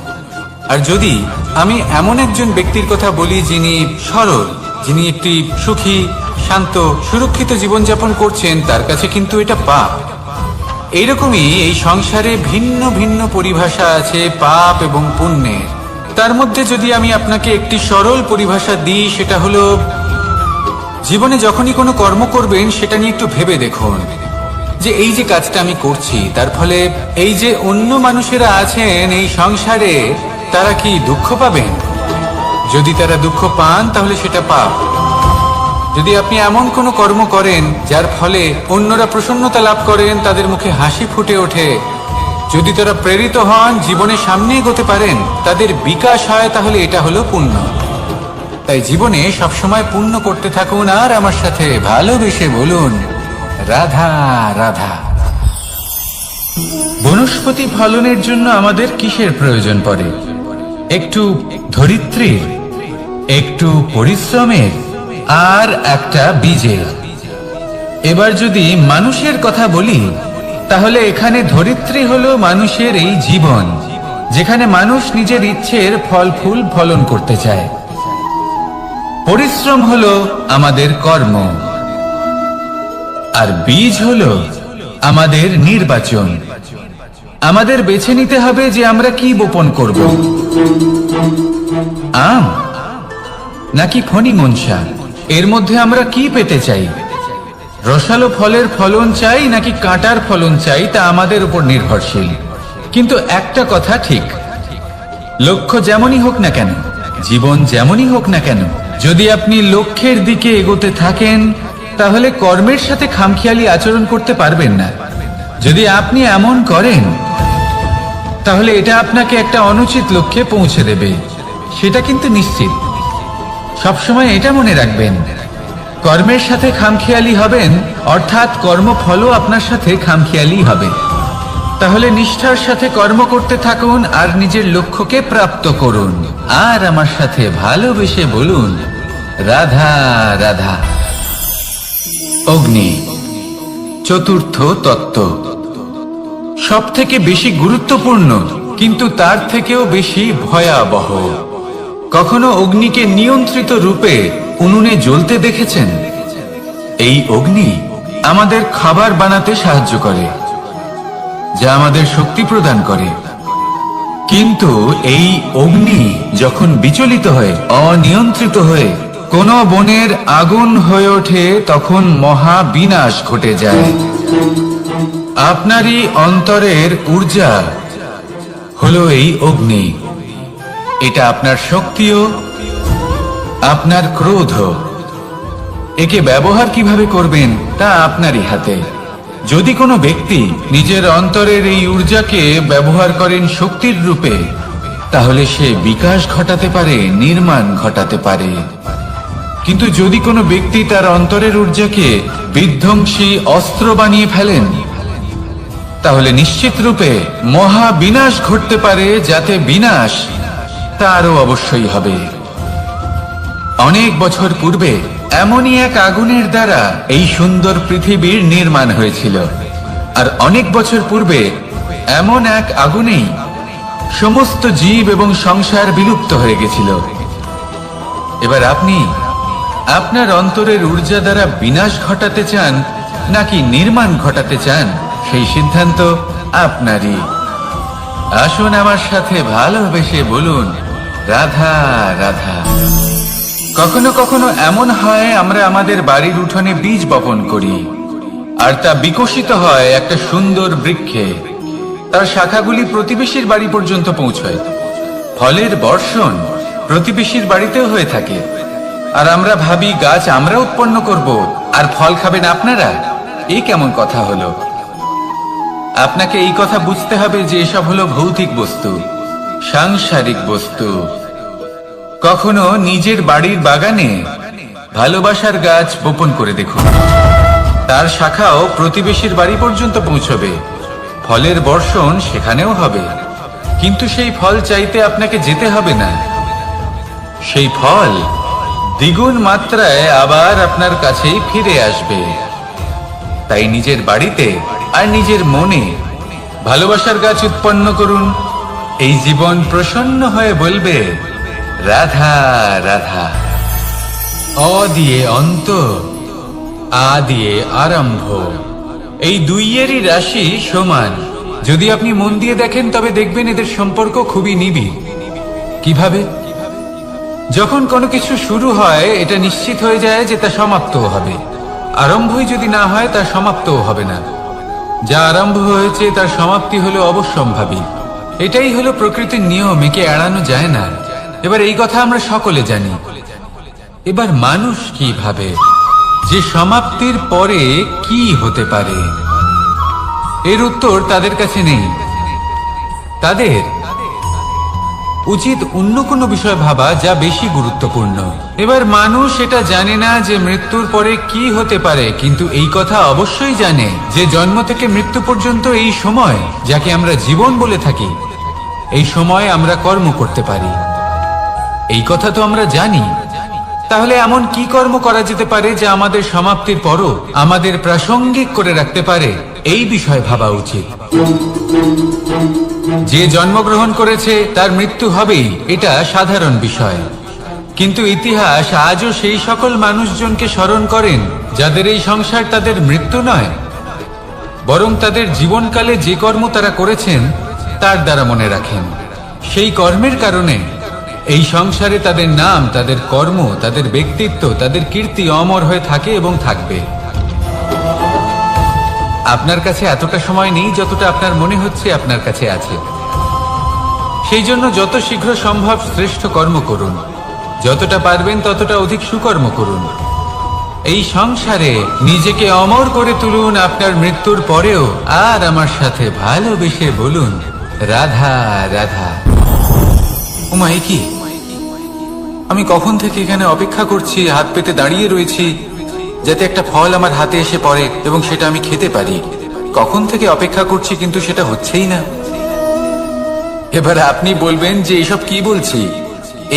আর যদি আমি এমন একজন ব্যক্তির কথা বলি যিনি সরল, যিনি একটি সুখী, শান্ত, সুরক্ষিত জীবনযাপন করছেন, তার কাছে কিন্তু এটা পাপ। এইরকমই এই সংসারে ভিন্ন ভিন্ন পরিভাষা আছে পাপ এবং পুণ্যের। তার মধ্যে যদি আমি আপনাকে একটি সরল পরিভাষা দিই, সেটা হলো জীবনে যখনই কোনো কর্ম করবেন সেটা নিয়ে একটু ভেবে দেখুন যে এই যে কাজটা আমি করছি তার ফলে এই যে অন্য মানুষেরা আছেন এই সংসারে, তারা কি দুঃখ পাবেন? যদি তারা দুঃখ পান তাহলে সেটা পাপ। যদি আপনি এমন কোনো কর্ম করেন যার ফলে অন্যরা প্রসন্নতা লাভ করেন, তাদের মুখে হাসি ফুটে ওঠে, যদি তারা প্রেরিত হন, জীবনে সামনে এগোতে পারেন, তাদের বিকাশ হয়, তাহলে এটা হলো পুণ্য। তাই জীবনে সবসময় পুণ্য করতে থাকুন আর আমার সাথে ভালোবেসে বলুন, রাধা রাধা। বনস্পতি ফলনের জন্য আমাদের কিসের প্রয়োজন পড়ে? একটু ধরিত্রীর, একটু পরিশ্রমের আর একটা বীজের। এবার যদি মানুষের কথা বলি তাহলে এখানে ধরিত্রী হলো মানুষের এই জীবন, যেখানে মানুষ নিজের ইচ্ছের ফল ফুল ফলন করতে চায়। পরিশ্রম হলো আমাদের কর্ম, আর বীজ হলো আমাদের নির্বাচন। আমাদের বেছে নিতে হবে যে আমরা কি বপন করব, আম নাকি ফণি মনসা। এর মধ্যে আমরা কি পেতে চাই? রসালো ফলের ফলন চাই নাকি কাঁটার ফলন চাই, তা আমাদের উপর নির্ভরশীল। কিন্তু একটা কথা ঠিক, লক্ষ্য যেমনই হোক না কেন, জীবন যেমনই হোক না কেন, যদি আপনি লক্ষ্যের দিকে এগোতে থাকেন তাহলে কর্মের সাথে খামখেয়ালি আচরণ করতে পারবেন না। যদি আপনি এমন করেন তাহলে এটা আপনাকে একটা অনুচিত লক্ষ্যে পৌঁছে দেবে, সেটা কিন্তু নিশ্চিত। সবসময় এটা মনে রাখবেন, কর্মের সাথে খামখেয়ালি হবেন অর্থাৎ কর্মফলও আপনার সাথে খামখেয়ালি হবে। তাহলে নিষ্ঠার সাথে কর্ম করতে থাকুন আর নিজের লক্ষ্যকে প্রাপ্ত করুন। আর আমার সাথে ভালোবেসে বলুন, রাধা রাধা। অগ্নি চতুর্থ তত্ত্ব, সব থেকে বেশি গুরুত্বপূর্ণ কিন্তু তার থেকেও বেশি ভয়াবহ। কখনো অগ্নিকে নিয়ন্ত্রিত রূপে উনুনে জ্বলতে দেখেছেন? এই অগ্নি আমাদের খাবার বানাতে সাহায্য করে, যা আমাদের শক্তি প্রদান করে। কিন্তু এই অগ্নি যখন বিচলিত হয়ে, অনিয়ন্ত্রিত হয়ে কোন বনের আগুন হয়ে ওঠে, তখন মহা বিনাশ ঘটে যায়। আপনারই অন্তরের ঊর্জা হলো এই অগ্নি। এটা আপনার শক্তিও, আপনার ক্রোধ। একে ব্যবহার কিভাবে করবেন তা আপনারই হাতে। যদি কোনো ব্যক্তি নিজের অন্তরের এই ঊর্জাকে ব্যবহার করেন শক্তির রূপে, তাহলে সে বিকাশ ঘটাতে পারে, নির্মাণ ঘটাতে পারে। কিন্তু যদি কোনো ব্যক্তি তার অন্তরের ঊর্জাকে বিধ্বংসী অস্ত্র বানিয়ে ফেলেন, তাহলে নিশ্চিত রূপে মহা বিনাশ ঘটতে পারে, যাতে বিনাশ তারও অবশ্যই হবে। অনেক বছর পূর্বে এমনই এক আগুনের দ্বারা এই সুন্দর পৃথিবীর নির্মাণ হয়েছিল। আর অনেক বছর পূর্বে এমন এক আগুনেই সমস্ত জীব এবং সংসার বিলুপ্ত হয়ে গেছিল। এবার আপনি আপনার অন্তরের ঊর্জা দ্বারা বিনাশ ঘটাতে চান নাকি নির্মাণ ঘটাতে চান, সেই সিদ্ধান্ত আপনারই। আসুন আমার সাথে ভালোবেসে বলুন, রাধা রাধা। কখনো কখনো এমন হয়, আমরা আমাদের বাড়ির উঠোনে বীজ বপন করি আর তা বিকশিত হয় একটা সুন্দর বৃক্ষে। তার শাখাগুলি প্রতিবেশীর বাড়ি পর্যন্ত পৌঁছয়। ফলের বর্ষণ প্রতিবেশীর বাড়িতেও হয়ে থাকে। আর আমরা ভাবি গাছ আমরা উৎপন্ন করব আর ফল খাবেন আপনারা। এই কেমন কথা হলো? আপনাকে এই কথা বুঝতে হবে যে এসব হলো ভৌতিক বস্তু, সাংসারিক বস্তু। কখনো নিজের বাড়ির বাগানে ভালোবাসার গাছ বপন করে দেখুন, তার শাখাও প্রতিবেশীর বাড়ি পর্যন্ত পৌঁছবে, ফলের বর্ষণ সেখানেও হবে। কিন্তু সেই ফল চাইতে আপনাকে যেতে হবে না, সেই ফল দ্বিগুণ মাত্রায় আবার আপনার কাছেই ফিরে আসবে। তাই নিজের বাড়িতে আর নিজের মনে ভালোবাসার গাছ উৎপন্ন করুন। এই জীবন প্রসন্ন হয়ে বলবে, রাধা রাধা। অ দিয়ে অন্ত, আ দিয়ে আরম্ভ, এই দুইয়েরই রাশি সমান। যদি আপনি মন দিয়ে দেখেন তবে দেখবেন এদের সম্পর্ক খুবই নিবিড়। কিভাবে? যখন কোনো কিছু শুরু হয় এটা নিশ্চিত হয়ে যায় যে তা সমাপ্তও হবে। আরম্ভই যদি না হয় তা সমাপ্তও হবে না। যা আরম্ভ হয়েছে তার সমাপ্তি হলো অবশ্যম্ভাবী। এটাই হলো প্রকৃতির নিয়ম, একে এড়ানো যায় না। এবার এই কথা আমরা সকলে জানি। এবার মানুষ কি ভাবে যে সমাপ্তির পরে কি হতে পারে, এর উত্তর তাদের কাছে নেই। তাদের উচিত অন্য কোনো বিষয় ভাবা যা বেশি গুরুত্বপূর্ণ। এবার মানুষ এটা জানে না যে মৃত্যুর পরে কি হতে পারে, কিন্তু এই কথা অবশ্যই জানে যে জন্ম থেকে মৃত্যু পর্যন্ত এই সময়, যাকে আমরা জীবন বলে থাকি, এই সময় আমরা কর্ম করতে পারি। এই কথা তো আমরা জানি। তাহলে এমন কি কর্ম করা যেতে পারে যা আমাদের সমাপ্তির পরও আমাদের প্রাসঙ্গিক করে রাখতে পারে, এই বিষয়ে ভাবা উচিত। যে জন্মগ্রহণ করেছে তার মৃত্যু হবেই, এটা সাধারণ বিষয়। কিন্তু ইতিহাস আজও সেই সকল মানুষজনকে স্মরণ করেন যাদের এই সংসার তাদের মৃত্যু নয়, বরং তাদের জীবনকালে যে কর্ম তারা করেছেন তার দ্বারা মনে রাখেন। সেই কর্মের কারণে এই সংসারে তাদের নাম, তাদের কর্ম, তাদের ব্যক্তিত্ব, তাদের কীর্তি অমর হয়ে থাকে এবং থাকবে। আপনার কাছে এতটা সময় নেই যতটা আপনার মনে হচ্ছে আপনার কাছে আছে। সেই জন্য যত শীঘ্র সম্ভব শ্রেষ্ঠ কর্ম করুন, যতটা পারবেন ততটা অধিক সুকর্ম করুন। এই সংসারে নিজেকে অমর করে তুলুন আপনার মৃত্যুর পরেও, আর আমার সাথে ভালোবেসে বলুন রাধা রাধা। ওমাই কি, আমি কখন থেকে এখানে অপেক্ষা করছি, হাত পেতে দাঁড়িয়ে রয়েছি যাতে একটা ফল আমার হাতে এসে পড়ে এবং সেটা আমি খেতে পারি। কখন থেকে অপেক্ষা করছি, কিন্তু সেটা হচ্ছেই না। এবার আপনি বলবেন যে এসব কি বলছি,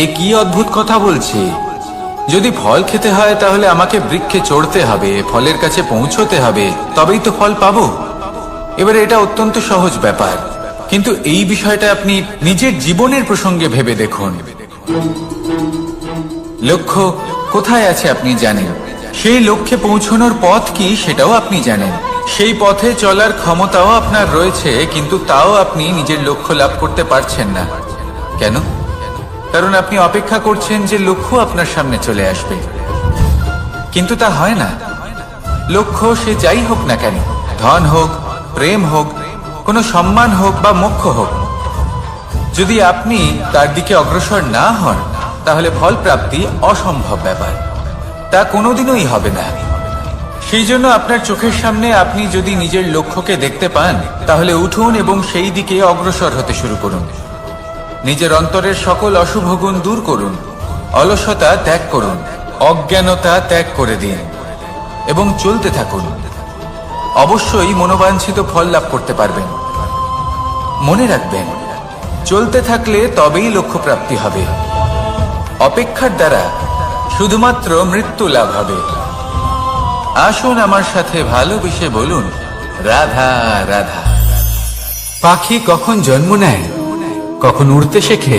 এ কি অদ্ভুত কথা বলছি। যদি ফল খেতে হয় তাহলে আমাকে বৃক্ষে চড়তে হবে, ফলের কাছে পৌঁছতে হবে, তবেই তো ফল পাবো। এবারে এটা অত্যন্ত সহজ ব্যাপার, কিন্তু এই বিষয়টা আপনি নিজের জীবনের প্রসঙ্গে ভেবে দেখুন। লক্ষ্য কোথায় আছে আপনি জানেন, সেই লক্ষ্যে পৌঁছানোর পথ কি সেটাও আপনি জানেন, সেই পথে চলার ক্ষমতাও আপনার রয়েছে, কিন্তু তাও আপনি নিজের লক্ষ্য লাভ করতে পারছেন না। কেন? কারণ আপনি অপেক্ষা করছেন যে লক্ষ্য আপনার সামনে চলে আসবে, কিন্তু তা হয় না। লক্ষ্য সে যাই হোক না কেন, ধন হোক, প্রেম হোক, কোনো সম্মান হোক বা মোক্ষ হোক, যদি আপনি তার দিকে অগ্রসর না হন তাহলে ফল প্রাপ্তি অসম্ভব ব্যাপার, তা কোনোদিনই হবে না। সেই জন্য আপনার চোখের সামনে আপনি যদি নিজের লক্ষ্যকে দেখতে পান তাহলে উঠুন এবং সেই দিকে অগ্রসর হতে শুরু করুন। নিজের অন্তরের সকল অশুভ গুণ দূর করুন, অলসতা ত্যাগ করুন, অজ্ঞানতা ত্যাগ করে দিন এবং চলতে থাকুন। অবশ্যই মনোবাঞ্ছিত ফল লাভ করতে পারবেন। মনে রাখবেন, চলতে থাকলে তবেই লক্ষ্য প্রাপ্তি হবে। অপেক্ষার দ্বারা শুধুমাত্র মৃত্যু লাভ হবে। আসুন আমার সাথে ভালোবেসে বলুন রাধা রাধা। পাখি কখন জন্ম নেয়, কখন উড়তে শেখে,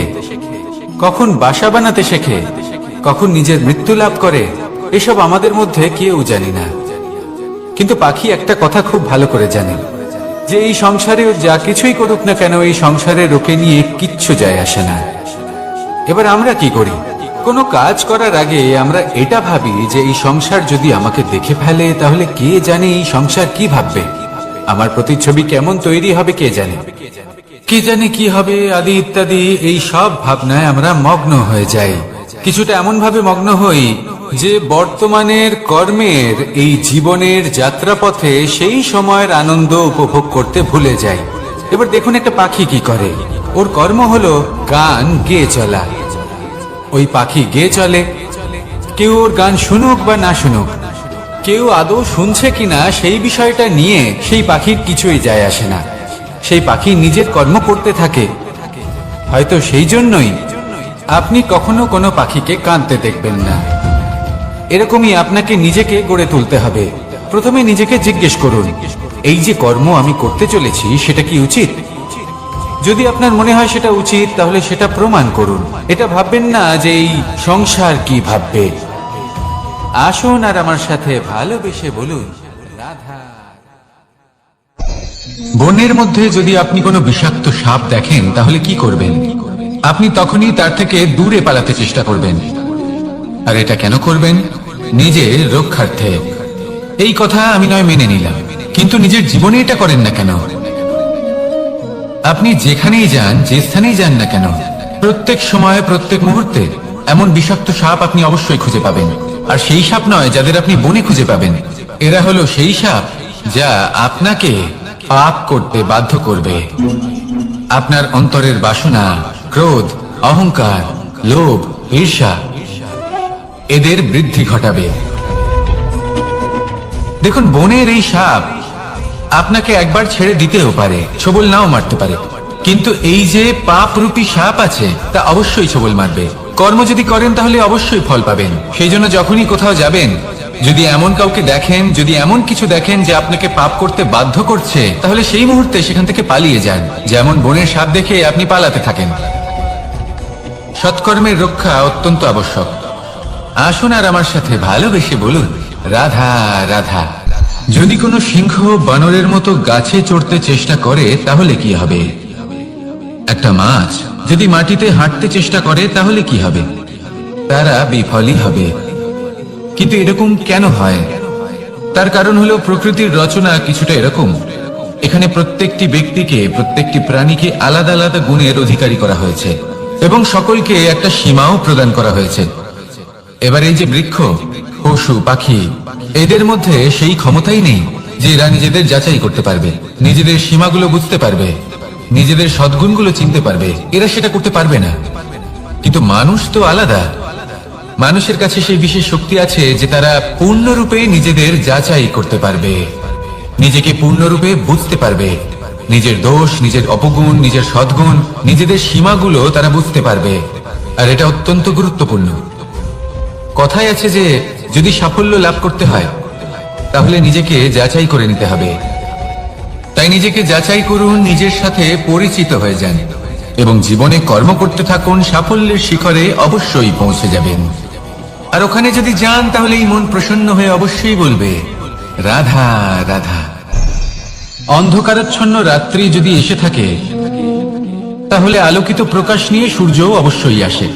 কখন বাসা বানাতে শেখে, কখন নিজের মৃত্যু লাভ করে, এসব আমাদের মধ্যে কেউ জানি না। কিন্তু পাখি একটা কথা খুব ভালো করে জানে, যে এই সংসারে যা কিছুই করুক না কেন, এই সংসারের ওকে নিয়ে কিচ্ছু যায় আসে না। এবার আমরা কি করি? কোনো কাজ করার আগে আমরা এটা ভাবি যে এই সংসার যদি আমাকে দেখে ফেলে তাহলে কে জানে এই সংসার কি ভাববে, আমার প্রতিচ্ছবি কেমন তৈরি হবে কে জানে, কে জানে কি হবে আদি ইত্যাদি। এই সব ভাবনায় আমরা মগ্ন হয়ে যাই। কিছুটা এমন ভাবে মগ্ন হই যে বর্তমানের কর্মের এই জীবনের যাত্রাপথে সেই সময়ের আনন্দ উপভোগ করতে ভুলে যাই। এবার দেখুন একটা পাখি কি করে, ওর কর্ম হলো গান গেয়ে চলা। ওই পাখি গেয়ে চলে, কেউ ওর গান শুনুক বা না শুনুক, কেউ আদৌ শুনছে কিনা সেই বিষয়টা নিয়ে সেই পাখির কিছুই যায় আসে না। সেই পাখি নিজের কর্ম করতে থাকে। হয়তো সেই জন্যই আপনি কখনো কোনো পাখিকে কাঁদতে দেখবেন না। এরকমই আপনাকে নিজেকে গড়ে তুলতে হবে। প্রথমে নিজেকে জিজ্ঞেস করুন, এই যে কর্ম আমি করতে চলেছি সেটা কি উচিত? যদি আপনার মনে হয় সেটা উচিত তাহলে সেটা প্রমাণ করুন। এটা ভাববেন না যে এই সংসার কি ভাববে। আসুন আর আমার সাথে ভালোবেসে বলুন রাধা। বনের মধ্যে যদি আপনি কোনো বিষাক্ত সাপ দেখেন তাহলে কি করবেন? আপনি তখনই তার থেকে দূরে পালাতে চেষ্টা করবেন। আর এটা কেন করবেন? নিজের রক্ষার্থে। এই কথা আমি নয় মেনে নিলাম, কিন্তু নিজের জীবনে এটা করেন না কেন? আপনি যেখানেই যান, যে স্থানেই যান না কেন, প্রত্যেক সময়ে প্রত্যেক মুহূর্তে এমন বিষাক্ত সাপ আপনি অবশ্যই খুঁজে পাবেন। আর সেই সাপ নয় যাদের আপনি বনে খুঁজে পাবেন, এরা হলো সেই সাপ যা আপনাকে পাপ করতে বাধ্য করবে। আপনার অন্তরের বাসনা, ক্রোধ, অহংকার, লোভ, ঈর্ষা এদের বৃদ্ধি ঘটাবে। দেখুন, বনের এই সাপ আপনাকে একবার ছেড়ে দিতেও পারে, ছোবল নাও মারতে পারে, কিন্তু এই যে পাপরূপী সাপ আছে তা অবশ্যই ছোবল মারবে। কর্ম যদি করেন তাহলে অবশ্যই ফল পাবেন। সেই জন্য যখনই কোথাও যাবেন যদি এমন কাউকে দেখেন, যদি এমন কিছু দেখেন যে আপনাকে পাপ করতে বাধ্য করছে, তাহলে সেই মুহূর্তে সেখান থেকে পালিয়ে যান। যেমন বনের সাপ দেখে আপনি পালাতে থাকেন। সৎকর্মের রক্ষা অত্যন্ত আবশ্যক। আসুন আর আমার সাথে ভালোবেসে বলুন, রাধা রাধা। যদি কোনো সিংহ বানরের মতো গাছে চড়তে চেষ্টা করে তাহলে কি হবে? একটা মাছ যদি মাটিতে হাঁটতে চেষ্টা করে তাহলে কি হবে? তারা বিফলই হবে। কিন্তু এরকম কেন হয়? তার কারণ হলো প্রকৃতির রচনা কিছুটা এরকম। এখানে প্রত্যেকটি ব্যক্তিকে, প্রত্যেকটি প্রাণীকে আলাদা আলাদা গুণের অধিকারী করা হয়েছে এবং সকলকে একটা সীমাও প্রদান করা হয়েছে। এবার এই যে বৃক্ষ, পশু, পাখি, এদের মধ্যে সেই ক্ষমতাই নেই যে এরা নিজেদের যাচাই করতে পারবে, নিজেদের সীমাগুলো বুঝতে পারবে, নিজেদের সদ্গুণগুলো চিনতে পারবে। এরা সেটা করতে পারবে না। কিন্তু মানুষ তো আলাদা। মানুষের কাছে সেই বিশেষ শক্তি আছে যে তারা পূর্ণরূপে নিজেদের যাচাই করতে পারবে, নিজেকে পূর্ণরূপে বুঝতে পারবে, নিজের দোষ, নিজের অপগুণ, নিজের সদ্গুণ, নিজেদের সীমাগুলো তারা বুঝতে পারবে। আর এটা অত্যন্ত গুরুত্বপূর্ণ। কথায় আছে যে যদি সাফল্য লাভ করতে হয় তাহলে নিজেকে যাচাই করে নিতে হবে। তাই নিজেকে যাচাই করুন, নিজের সাথে পরিচিত হয়ে যান এবং জীবনে কর্ম করতে থাকুন। সাফল্যের শিখরে অবশ্যই পৌঁছে যাবেন। আর ওখানে যদি যান তাহলে এই মন প্রসন্ন হয়ে অবশ্যই বলবে, রাধা রাধা। অন্ধকারাচ্ছন্ন রাত্রি যদি এসে থাকে তাহলে আলোকিত প্রকাশ নিয়ে সূর্যও অবশ্যই আসে।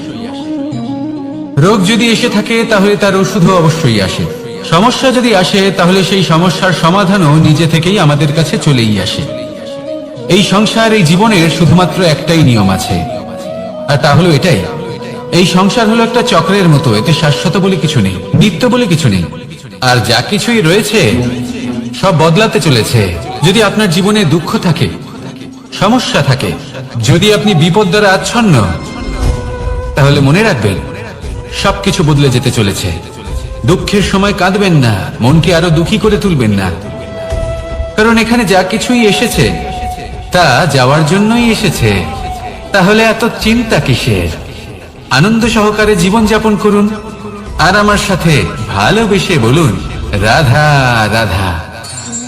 রোগ যদি এসে থাকে তাহলে তার ওষুধও অবশ্যই আসে। সমস্যা যদি আসে তাহলে সেই সমস্যার সমাধানও নিজে থেকেই আমাদের কাছে চলেই আসে। এই সংসার, এই জীবনের শুধুমাত্র একটাই নিয়ম আছে, আর তা হলো এটাই, এই সংসার হলো একটা চক্রের মতো। এতে শাশ্বত বলে কিছু নেই, নিত্য বলে কিছু নেই। আর যা কিছুই রয়েছে সব বদলাতে চলেছে। যদি আপনার জীবনে দুঃখ থাকে, সমস্যা থাকে, যদি আপনি বিপদ দ্বারা আচ্ছন্ন, তাহলে মনে রাখবেন সবকিছু বদলে যেতে চলেছে। দুঃখের সময় কাঁদবেন না, মনকে আরো দুঃখী করে তুলবেন না, কারণ এখানে যা কিছুই এসেছে তা যাওয়ার জন্যই এসেছে। তাহলে এত চিন্তা কিসের? আনন্দ সহকারে জীবন যাপন করুন আর আমার সাথে ভালোবেসে বলুন, রাধা রাধা।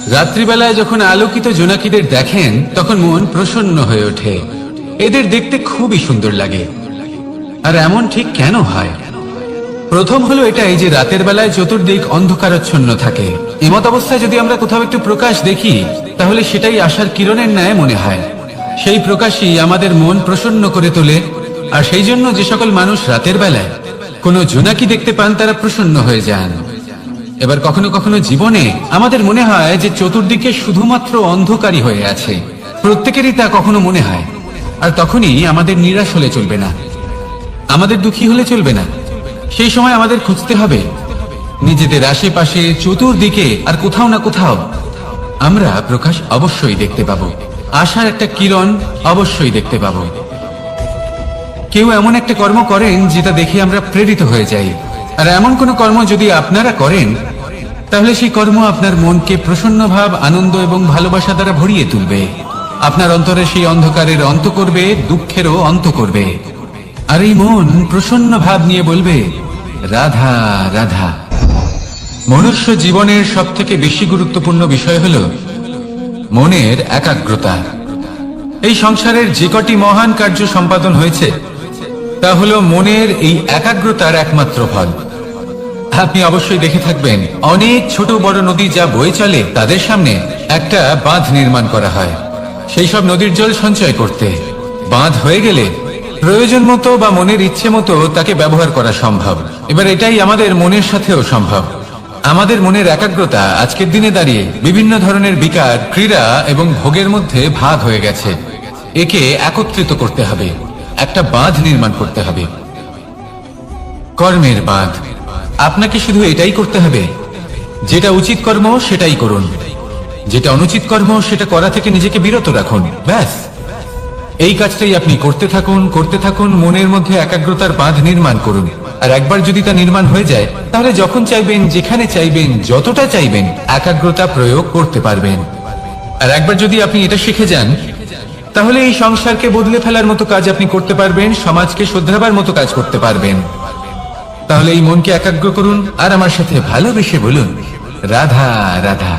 রাত্রিবেলায় যখন আলোকিত জোনাকিদের দেখেন তখন মন প্রসন্ন হয়ে ওঠে। এদের দেখতে খুবই সুন্দর লাগে। আর এমন ঠিক কেন হয়? প্রথম হলো এটাই যে রাতের বেলায় চতুর্দিক অন্ধকারাচ্ছন্ন থাকে। এমত অবস্থায় যদি আমরা কোথাও একটু প্রকাশ দেখি তাহলে সেটাই আশার কিরণের ন্যায় মনে হয়। সেই প্রকাশই আমাদের মন প্রসন্ন করে তোলে। আর সেই জন্য যে সকল মানুষ রাতের বেলায় কোনো জোনাকি দেখতে পান তারা প্রসন্ন হয়ে যান। এবার কখনো কখনো জীবনে আমাদের মনে হয় যে চতুর্দিকে শুধুমাত্র অন্ধকারই হয়ে আছে। প্রত্যেকেরই তা কখনো মনে হয়। আর তখনই আমাদের নিরাশ হলে চলবে না, আমাদের দুঃখী হলে চলবে না। সেই সময় আমাদের খুঁজতে হবে নিজেদের আশেপাশে, চতুর্দিকে, আর কোথাও না কোথাও আমরা প্রকাশ অবশ্যই দেখতে পাবো। আশার একটা কিরণ অবশ্যই দেখতে পাবো। কেউ এমন একটা কর্ম করেন যেটা দেখে আমরা প্রেরিত হয়ে যাই। আর এমন কোন কর্ম যদি আপনারা করেন তাহলে সেই কর্ম আপনার মনকে প্রসন্ন ভাব, আনন্দ এবং ভালোবাসা দ্বারা ভরিয়ে তুলবে। আপনার অন্তরে সেই অন্ধকারের অন্ত করবে, দুঃখেরও অন্ত করবে। আর এই মন প্রসন্ন ভাব নিয়ে বলবে, রাধা রাধা। মনুষ্য জীবনের সব থেকে বেশি গুরুত্বপূর্ণ বিষয় হলো মনের একাগ্রতা। এই সংসারের যে কটি মহান কার্য সম্পাদন হয়েছে তা হলো মনের এই একাগ্রতার একমাত্র ফল। আপনি অবশ্যই দেখে থাকবেন অনেক ছোট বড় নদী যা বয়ে চলে তাদের সামনে একটা বাঁধ নির্মাণ করা হয় সেই সব নদীর জল সঞ্চয় করতে। বাঁধ হয়ে গেলে প্রয়োজন মতো বা মনের ইচ্ছে মতো তাকে ব্যবহার করা সম্ভব। এবার এটাই আমাদের মনের সাথেও সম্ভব। আমাদের মনের একাগ্রতা আজকের দিনে দাঁড়িয়ে বিভিন্ন ধরনের বিকার, ক্রীড়া এবং ভোগের মধ্যে ভাগ হয়ে গেছে। একে একত্রিত করতে হবে, একটা বাঁধ নির্মাণ করতে হবে, কর্মের বাঁধ। আপনাকে শুধু এটাই করতে হবে, যেটা উচিত কর্ম সেটাই করুন, যেটা অনুচিত কর্ম সেটা করা থেকে নিজেকে বিরত রাখুন। ব্যাস, এই কাজটাই আপনি করতে থাকুন, করতে থাকুন। মনের মধ্যে একাগ্রতার বাঁধ নির্মাণ করুন। আর একবার যদি তা নির্মাণ হয়ে যায় তাহলে যখন চাইবেন, যেখানে চাইবেন, যতটা চাইবেন একাগ্রতা প্রয়োগ করতে পারবেন। আর একবার যদি আপনি এটা শিখে যান তাহলে এই সংসারকে বদলে ফেলার মতো কাজ আপনি করতে পারবেন, সমাজকে শুধরাবার মতো কাজ করতে পারবেন। তাহলে এই মনকে একাগ্র করুন আর আমার সাথে ভালোবেসে বলুন, রাধা রাধা।